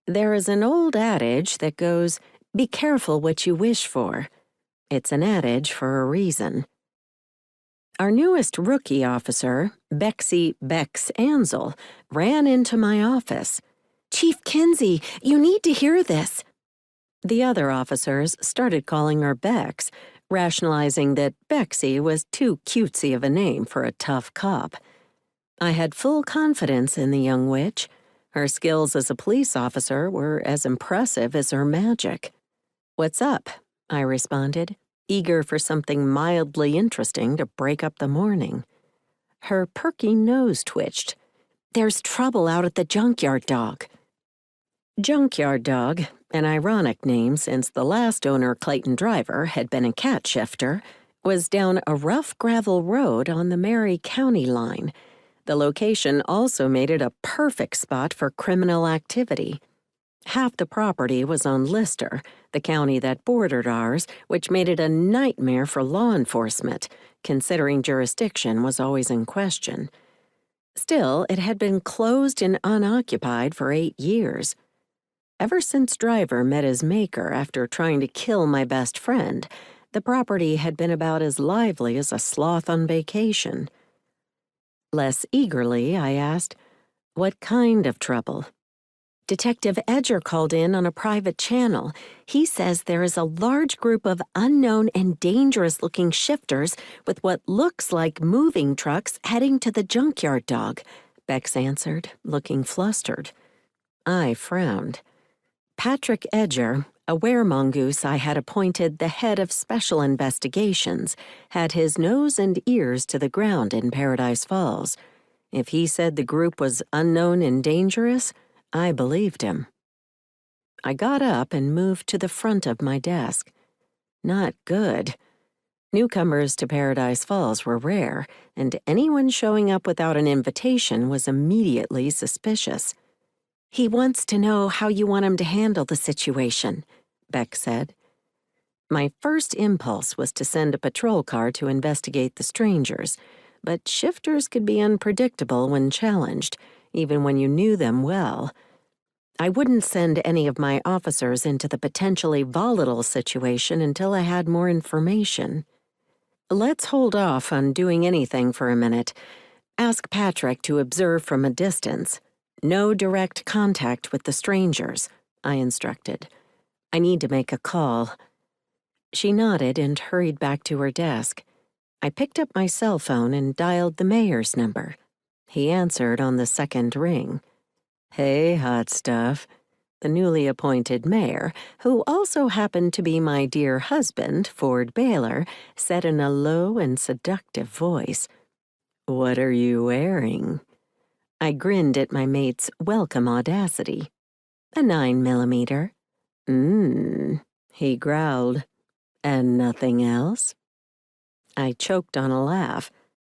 There is an old adage that goes, "Be careful what you wish for." It's an adage for a reason. Our newest rookie officer, Bexy Bex Ansel, ran into my office. "Chief Kinsey, you need to hear this." The other officers started calling her Bex, rationalizing that Bexy was too cutesy of a name for a tough cop. I had full confidence in the young witch. Her skills as a police officer were as impressive as her magic. "What's up?" I responded, eager for something mildly interesting to break up the morning. Her perky nose twitched. "There's trouble out at the Junkyard Dog." Junkyard Dog, an ironic name since the last owner, Clayton Driver, had been a cat shifter, was down a rough gravel road on the Mary County line. The location also made it a perfect spot for criminal activity. Half the property was on Lister, the county that bordered ours, which made it a nightmare for law enforcement, considering jurisdiction was always in question. Still, it had been closed and unoccupied for 8 years. Ever since Driver met his maker after trying to kill my best friend, the property had been about as lively as a sloth on vacation. Less eagerly, I asked, "What kind of trouble?" "Detective Edger called in on a private channel. He says there is a large group of unknown and dangerous-looking shifters with what looks like moving trucks heading to the Junkyard Dog," Bex answered, looking flustered. I frowned. Patrick Edger, a weremongoose I had appointed the head of special investigations, had his nose and ears to the ground in Paradise Falls. If he said the group was unknown and dangerous, I believed him. I got up and moved to the front of my desk. Not good. Newcomers to Paradise Falls were rare, and anyone showing up without an invitation was immediately suspicious. "He wants to know how you want him to handle the situation," Beck said. My first impulse was to send a patrol car to investigate the strangers, but shifters could be unpredictable when challenged, even when you knew them well. I wouldn't send any of my officers into the potentially volatile situation until I had more information. "Let's hold off on doing anything for a minute. Ask Patrick to observe from a distance. No direct contact with the strangers," I instructed. "I need to make a call." She nodded and hurried back to her desk. I picked up my cell phone and dialed the mayor's number. He answered on the second ring. "Hey, hot stuff." The newly appointed mayor, who also happened to be my dear husband, Ford Baylor, said in a low and seductive voice. "What are you wearing?" I grinned at my mate's welcome audacity. "A 9mm. He growled. "And nothing else?" I choked on a laugh.